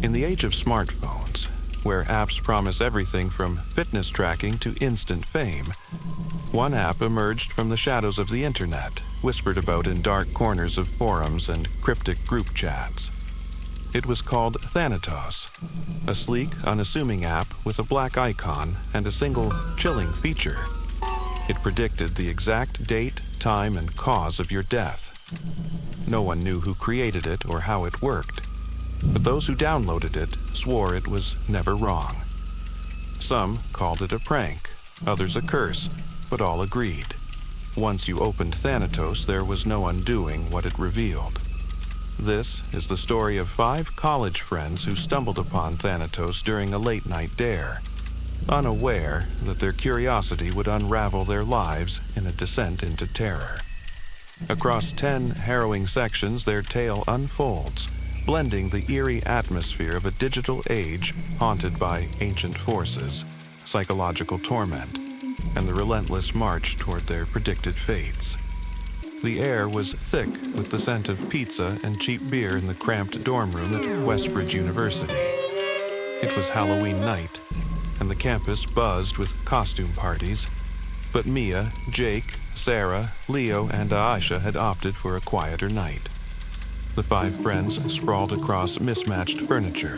In the age of smartphones, where apps promise everything from fitness tracking to instant fame, one app emerged from the shadows of the internet, whispered about in dark corners of forums and cryptic group chats. It was called Thanatos, a sleek, unassuming app with a black icon and a single chilling feature. It predicted the exact date, time, and cause of your death. No one knew who created it or how it worked, but those who downloaded it swore it was never wrong. Some called it a prank, others a curse, but all agreed. Once you opened Thanatos, there was no undoing what it revealed. This is the story of 5 college friends who stumbled upon Thanatos during a late-night dare, unaware that their curiosity would unravel their lives in a descent into terror. Across 10 harrowing sections, their tale unfolds, blending the eerie atmosphere of a digital age haunted by ancient forces, psychological torment, and the relentless march toward their predicted fates. The air was thick with the scent of pizza and cheap beer in the cramped dorm room at Westbridge University. It was Halloween night, and the campus buzzed with costume parties, but Mia, Jake, Sarah, Leo, and Aisha had opted for a quieter night. The 5 friends sprawled across mismatched furniture,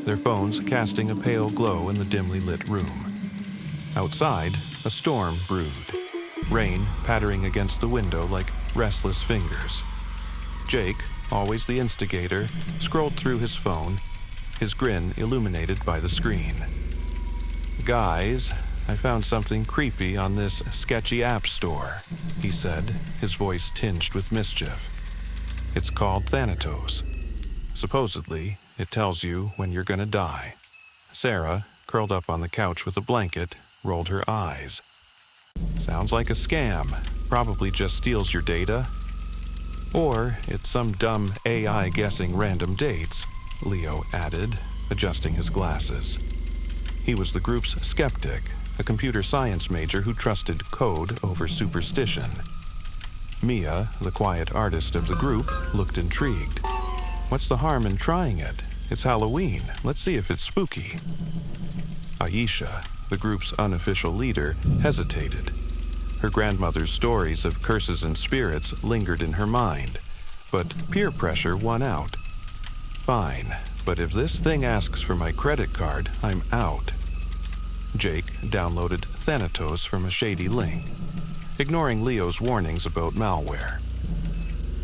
their phones casting a pale glow in the dimly lit room. Outside, a storm brewed, rain pattering against the window like restless fingers. Jake, always the instigator, scrolled through his phone, his grin illuminated by the screen. "Guys, I found something creepy on this sketchy app store," he said, his voice tinged with mischief. "It's called Thanatos. Supposedly, it tells you when you're gonna die." Sarah, curled up on the couch with a blanket, rolled her eyes. "Sounds like a scam. Probably just steals your data. Or it's some dumb AI guessing random dates," Leo added, adjusting his glasses. He was the group's skeptic, a computer science major who trusted code over superstition. Mia, the quiet artist of the group, looked intrigued. "What's the harm in trying it? It's Halloween. Let's see if it's spooky." Aisha, the group's unofficial leader, hesitated. Her grandmother's stories of curses and spirits lingered in her mind, but peer pressure won out. "Fine, but if this thing asks for my credit card, I'm out." Jake downloaded Thanatos from a shady link, ignoring Leo's warnings about malware.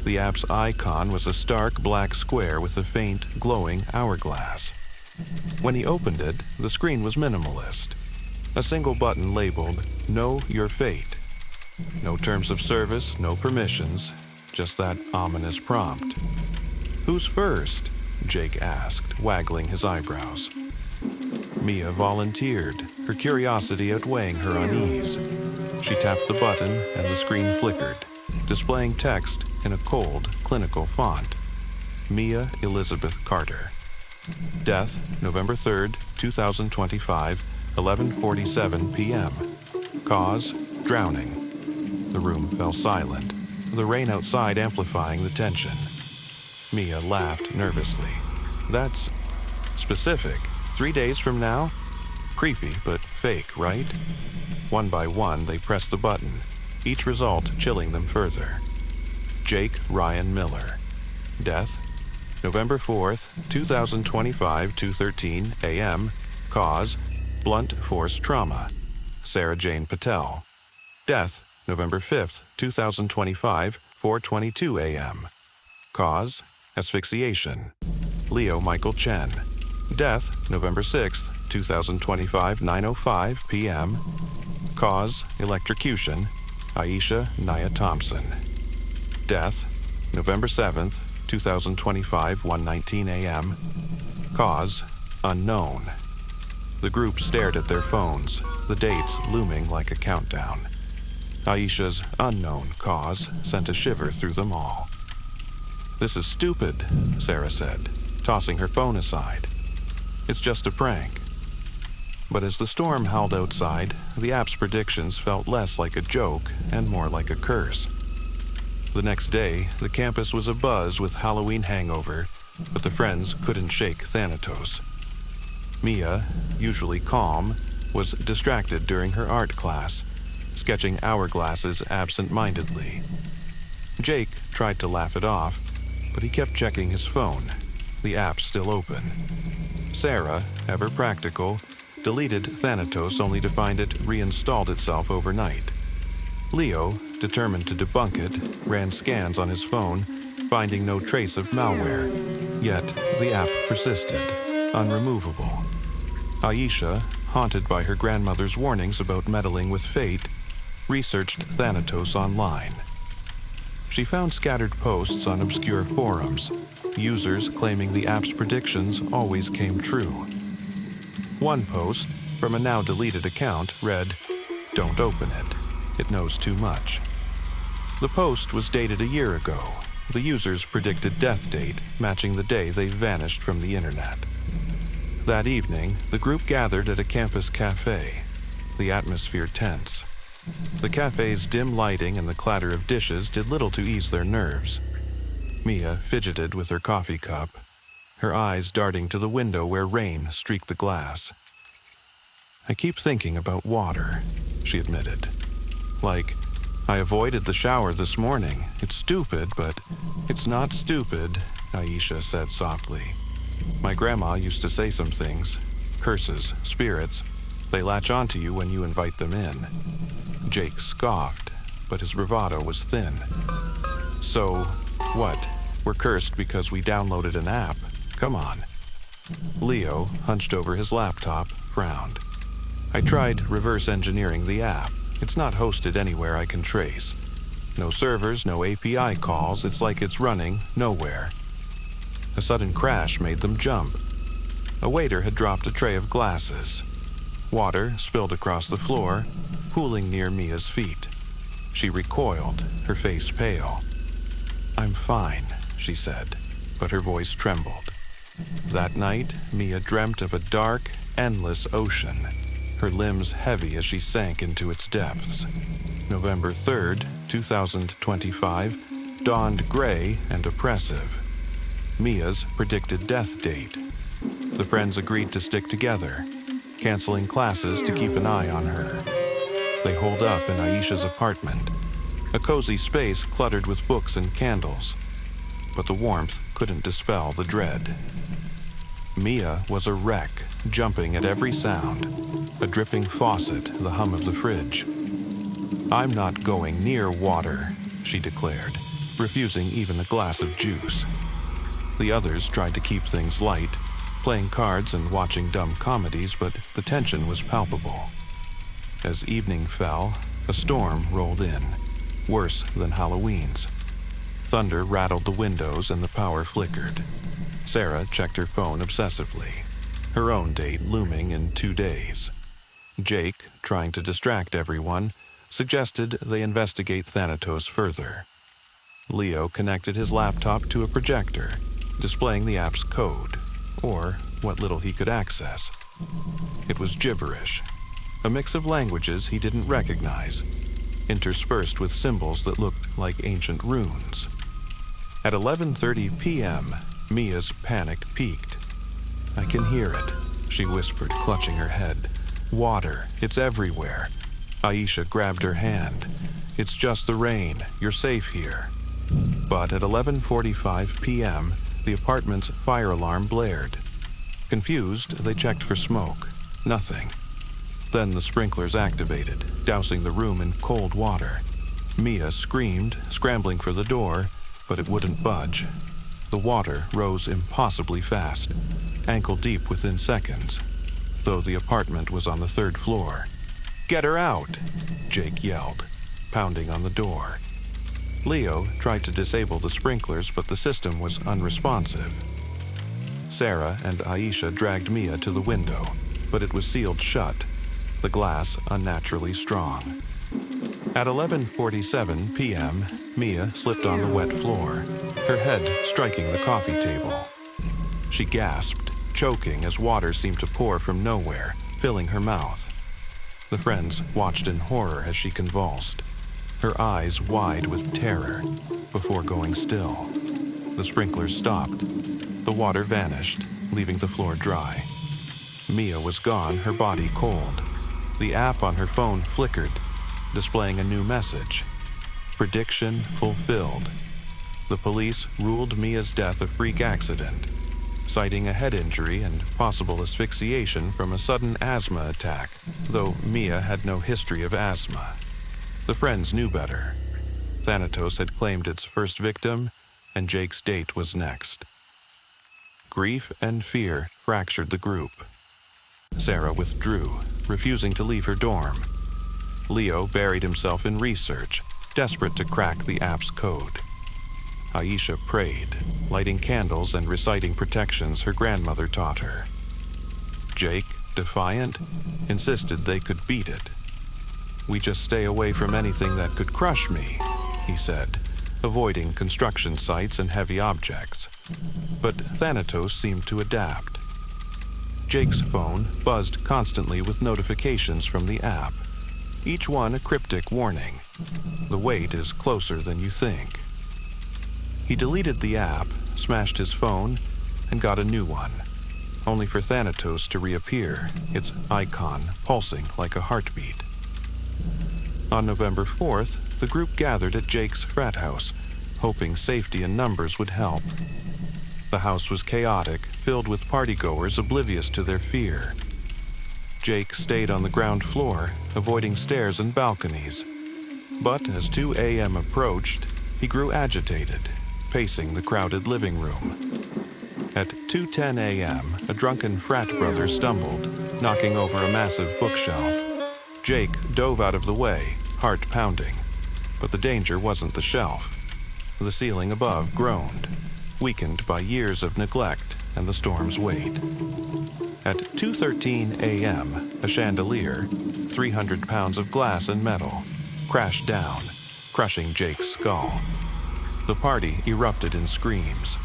The app's icon was a stark black square with a faint, glowing hourglass. When he opened it, the screen was minimalist. A single button labeled, "Know Your Fate." No terms of service, no permissions, just that ominous prompt. "Who's first?" Jake asked, waggling his eyebrows. Mia volunteered, her curiosity outweighing her unease. She tapped the button and the screen flickered, displaying text in a cold, clinical font. Mia Elizabeth Carter. Death, November 3rd, 2025, 11:47 p.m. Cause, drowning. The room fell silent, the rain outside amplifying the tension. Mia laughed nervously. "That's specific. 3 days from now? Creepy, but fake, right?" One by one, they pressed the button, each result chilling them further. Jake Ryan Miller. Death, November 4th, 2025, 2:13 a.m. Cause, blunt force trauma. Sarah Jane Patel. Death, November 5th, 2025, 4:22 a.m. Cause, asphyxiation. Leo Michael Chen. Death, November 6th, 2025, 9:05 p.m. Cause, electrocution. Aisha Nia Thompson. Death, November 7th, 2025, 1:19 a.m. Cause, unknown. The group stared at their phones, the dates looming like a countdown. Aisha's unknown cause sent a shiver through them all. "This is stupid," Sarah said, tossing her phone aside. "It's just a prank." But as the storm howled outside, the app's predictions felt less like a joke and more like a curse. The next day, the campus was abuzz with Halloween hangover, but the friends couldn't shake Thanatos. Mia, usually calm, was distracted during her art class, sketching hourglasses absent-mindedly. Jake tried to laugh it off, but he kept checking his phone, the app still open. Sarah, ever practical, deleted Thanatos only to find it reinstalled itself overnight. Leo, determined to debunk it, ran scans on his phone, finding no trace of malware. Yet the app persisted, unremovable. Aisha, haunted by her grandmother's warnings about meddling with fate, researched Thanatos online. She found scattered posts on obscure forums, users claiming the app's predictions always came true. One post, from a now-deleted account, read, "Don't open it. It knows too much." The post was dated a year ago. The user's predicted death date matching the day they vanished from the internet. That evening, the group gathered at a campus cafe, the atmosphere tense. The cafe's dim lighting and the clatter of dishes did little to ease their nerves. Mia fidgeted with her coffee cup, her eyes darting to the window where rain streaked the glass. "I keep thinking about water," she admitted. "Like, I avoided the shower this morning. It's stupid, but it's not stupid," Aisha said softly. "My grandma used to say some things. Curses, spirits, they latch onto you when you invite them in." Jake scoffed, but his bravado was thin. "So, what? We're cursed because we downloaded an app? Come on." Leo, hunched over his laptop, frowned. "I tried reverse engineering the app. It's not hosted anywhere I can trace. No servers, no API calls. It's like it's running nowhere." A sudden crash made them jump. A waiter had dropped a tray of glasses. Water spilled across the floor, pooling near Mia's feet. She recoiled, her face pale. "I'm fine," she said, but her voice trembled. That night, Mia dreamt of a dark, endless ocean, her limbs heavy as she sank into its depths. November 3rd, 2025, dawned gray and oppressive. Mia's predicted death date. The friends agreed to stick together, canceling classes to keep an eye on her. They holed up in Aisha's apartment, a cozy space cluttered with books and candles. But the warmth couldn't dispel the dread. Mia was a wreck, jumping at every sound, a dripping faucet, the hum of the fridge. "I'm not going near water," she declared, refusing even a glass of juice. The others tried to keep things light, playing cards and watching dumb comedies, but the tension was palpable. As evening fell, a storm rolled in, worse than Halloween's. Thunder rattled the windows and the power flickered. Sarah checked her phone obsessively, her own date looming in 2 days. Jake, trying to distract everyone, suggested they investigate Thanatos further. Leo connected his laptop to a projector, displaying the app's code, or what little he could access. It was gibberish, a mix of languages he didn't recognize, interspersed with symbols that looked like ancient runes. At 11:30 p.m., Mia's panic peaked. "I can hear it," she whispered, clutching her head. "Water, it's everywhere." Aisha grabbed her hand. "It's just the rain. You're safe here." But at 11:45 p.m., the apartment's fire alarm blared. Confused, they checked for smoke. Nothing. Then the sprinklers activated, dousing the room in cold water. Mia screamed, scrambling for the door, but it wouldn't budge. The water rose impossibly fast, ankle-deep within seconds, though the apartment was on the 3rd floor. "Get her out!" Jake yelled, pounding on the door. Leo tried to disable the sprinklers, but the system was unresponsive. Sarah and Aisha dragged Mia to the window, but it was sealed shut, the glass unnaturally strong. At 11:47 p.m., Mia slipped on the wet floor, her head striking the coffee table. She gasped, choking as water seemed to pour from nowhere, filling her mouth. The friends watched in horror as she convulsed, her eyes wide with terror, before going still. The sprinklers stopped. The water vanished, leaving the floor dry. Mia was gone, her body cold. The app on her phone flickered, displaying a new message. Prediction fulfilled. The police ruled Mia's death a freak accident, citing a head injury and possible asphyxiation from a sudden asthma attack, though Mia had no history of asthma. The friends knew better. Thanatos had claimed its first victim, and Jake's date was next. Grief and fear fractured the group. Sarah withdrew, refusing to leave her dorm. Leo buried himself in research, desperate to crack the app's code. Aisha prayed, lighting candles and reciting protections her grandmother taught her. Jake, defiant, insisted they could beat it. "We just stay away from anything that could crush me," he said, avoiding construction sites and heavy objects. But Thanatos seemed to adapt. Jake's phone buzzed constantly with notifications from the app, each one a cryptic warning. "The wait is closer than you think." He deleted the app, smashed his phone, and got a new one, only for Thanatos to reappear, its icon pulsing like a heartbeat. On November 4th, the group gathered at Jake's frat house, hoping safety in numbers would help. The house was chaotic, filled with partygoers oblivious to their fear. Jake stayed on the ground floor, avoiding stairs and balconies. But as 2 a.m. approached, he grew agitated, pacing the crowded living room. At 2:10 a.m., a drunken frat brother stumbled, knocking over a massive bookshelf. Jake dove out of the way, heart pounding. But the danger wasn't the shelf. The ceiling above groaned, weakened by years of neglect and the storm's weight. At 2:13 a.m., a chandelier, 300 pounds of glass and metal, crashed down, crushing Jake's skull. The party erupted in screams.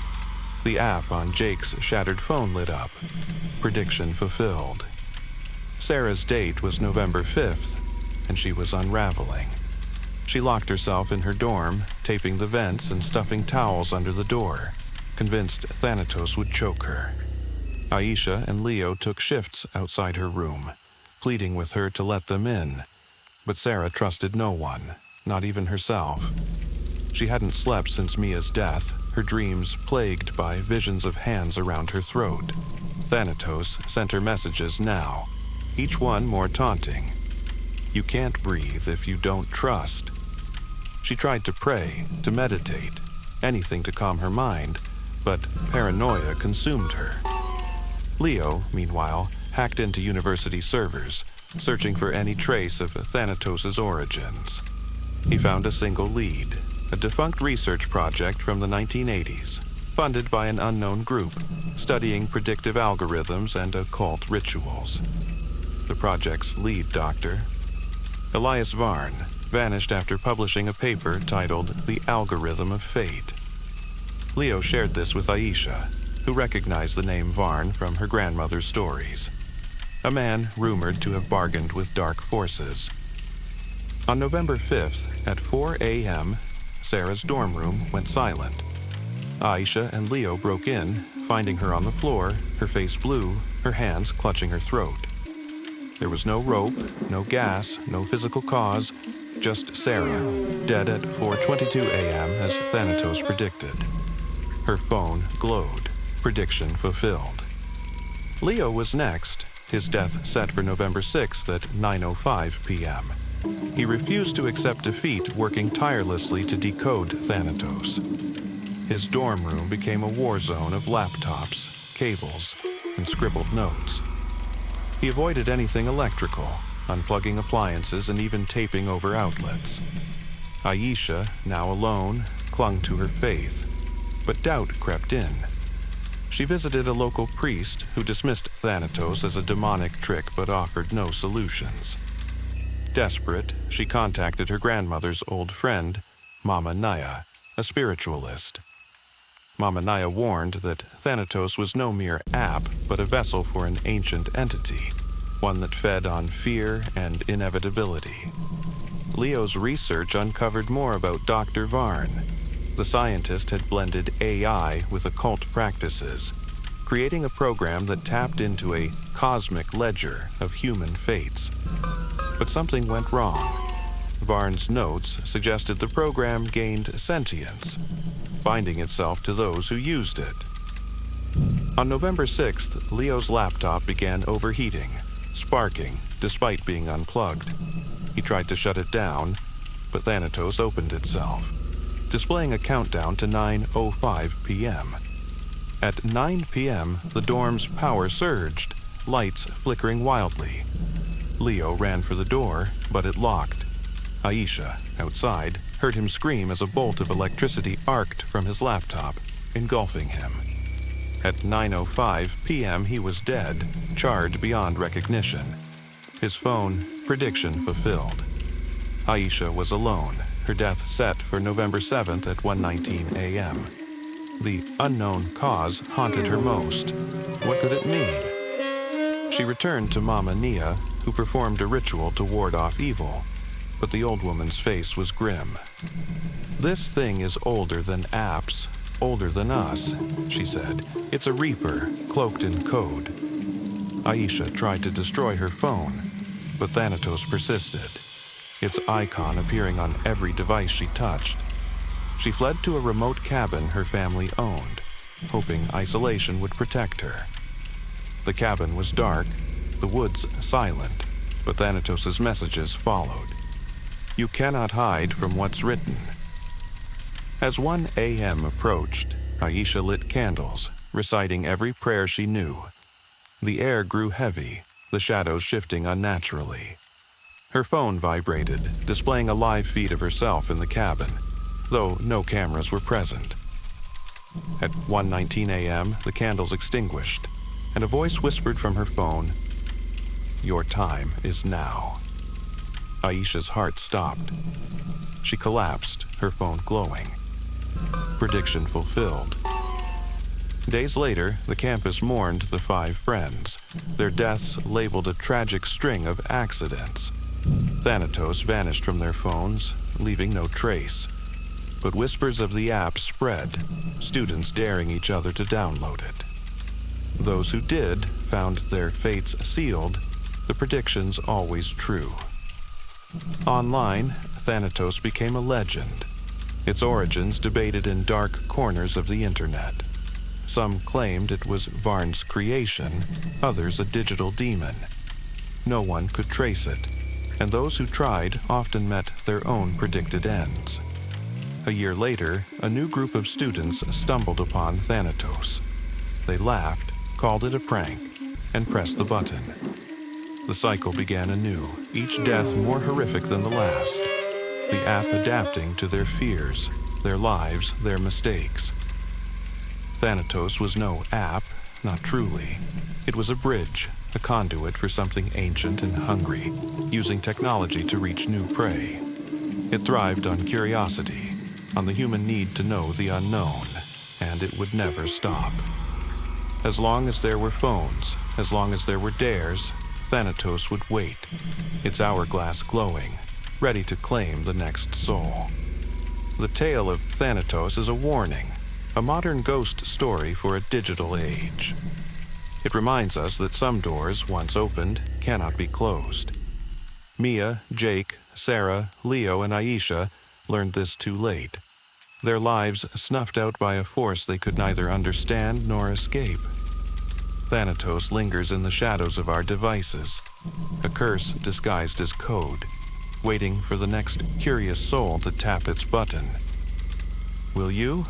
The app on Jake's shattered phone lit up. Prediction fulfilled. Sarah's date was November 5th, and she was unraveling. She locked herself in her dorm, taping the vents and stuffing towels under the door, convinced Thanatos would choke her. Aisha and Leo took shifts outside her room, pleading with her to let them in. But Sarah trusted no one, not even herself. She hadn't slept since Mia's death, her dreams plagued by visions of hands around her throat. Thanatos sent her messages now, each one more taunting. "You can't breathe if you don't trust." She tried to pray, to meditate, anything to calm her mind, but paranoia consumed her. Leo, meanwhile, hacked into university servers, searching for any trace of Thanatos' origins. He found a single lead, a defunct research project from the 1980s, funded by an unknown group, studying predictive algorithms and occult rituals. The project's lead doctor, Elias Varn, vanished after publishing a paper titled The Algorithm of Fate. Leo shared this with Aisha, who recognized the name Varn from her grandmother's stories, a man rumored to have bargained with dark forces. On November 5th, at 4 a.m., Sarah's dorm room went silent. Aisha and Leo broke in, finding her on the floor, her face blue, her hands clutching her throat. There was no rope, no gas, no physical cause, just Sarah, dead at 4:22 a.m. as Thanatos predicted. Her phone glowed, prediction fulfilled. Leo was next, his death set for November 6th at 9:05 p.m. He refused to accept defeat, working tirelessly to decode Thanatos. His dorm room became a war zone of laptops, cables, and scribbled notes. He avoided anything electrical, unplugging appliances and even taping over outlets. Aisha, now alone, clung to her faith, but doubt crept in. She visited a local priest who dismissed Thanatos as a demonic trick but offered no solutions. Desperate, she contacted her grandmother's old friend, Mama Naya, a spiritualist. Mama Naya warned that Thanatos was no mere app, but a vessel for an ancient entity, one that fed on fear and inevitability. Leo's research uncovered more about Dr. Varn. The scientist had blended AI with occult practices, creating a program that tapped into a cosmic ledger of human fates. But something went wrong. Varn's notes suggested the program gained sentience, binding itself to those who used it. On November 6th, Leo's laptop began overheating, sparking despite being unplugged. He tried to shut it down, but Thanatos opened itself, displaying a countdown to 9:05 p.m. At 9 p.m., the dorm's power surged, lights flickering wildly. Leo ran for the door, but it locked. Aisha, outside, heard him scream as a bolt of electricity arced from his laptop, engulfing him. At 9:05 p.m., he was dead, charred beyond recognition. His phone, prediction fulfilled. Aisha was alone, her death set for November 7th at 1:19 a.m. The unknown cause haunted her most. What could it mean? She returned to Mama Nia, who performed a ritual to ward off evil, but the old woman's face was grim. "This thing is older than apps, older than us," she said. "It's a reaper, cloaked in code." Aisha tried to destroy her phone, but Thanatos persisted, its icon appearing on every device she touched. She fled to a remote cabin her family owned, hoping isolation would protect her. The cabin was dark, the woods silent, but Thanatos' messages followed. "You cannot hide from what's written." As 1 a.m. approached, Aisha lit candles, reciting every prayer she knew. The air grew heavy, the shadows shifting unnaturally. Her phone vibrated, displaying a live feed of herself in the cabin, though no cameras were present. At 1:19 a.m., the candles extinguished, and a voice whispered from her phone, "Your time is now." Aisha's heart stopped. She collapsed, her phone glowing. Prediction fulfilled. Days later, the campus mourned the 5 friends, their deaths labeled a tragic string of accidents. Thanatos vanished from their phones, leaving no trace. But whispers of the app spread, students daring each other to download it. Those who did found their fates sealed, the predictions always true. Online, Thanatos became a legend, its origins debated in dark corners of the internet. Some claimed it was Varn's creation, others a digital demon. No one could trace it, and those who tried often met their own predicted ends. A year later, a new group of students stumbled upon Thanatos. They laughed, called it a prank, and pressed the button. The cycle began anew, each death more horrific than the last. The app adapting to their fears, their lives, their mistakes. Thanatos was no app, not truly. It was a bridge, a conduit for something ancient and hungry, using technology to reach new prey. It thrived on curiosity, on the human need to know the unknown, and it would never stop. As long as there were phones, as long as there were dares, Thanatos would wait, its hourglass glowing, ready to claim the next soul. The tale of Thanatos is a warning, a modern ghost story for a digital age. It reminds us that some doors, once opened, cannot be closed. Mia, Jake, Sarah, Leo, and Aisha learned this too late, their lives snuffed out by a force they could neither understand nor escape. Thanatos lingers in the shadows of our devices, a curse disguised as code, waiting for the next curious soul to tap its button. Will you?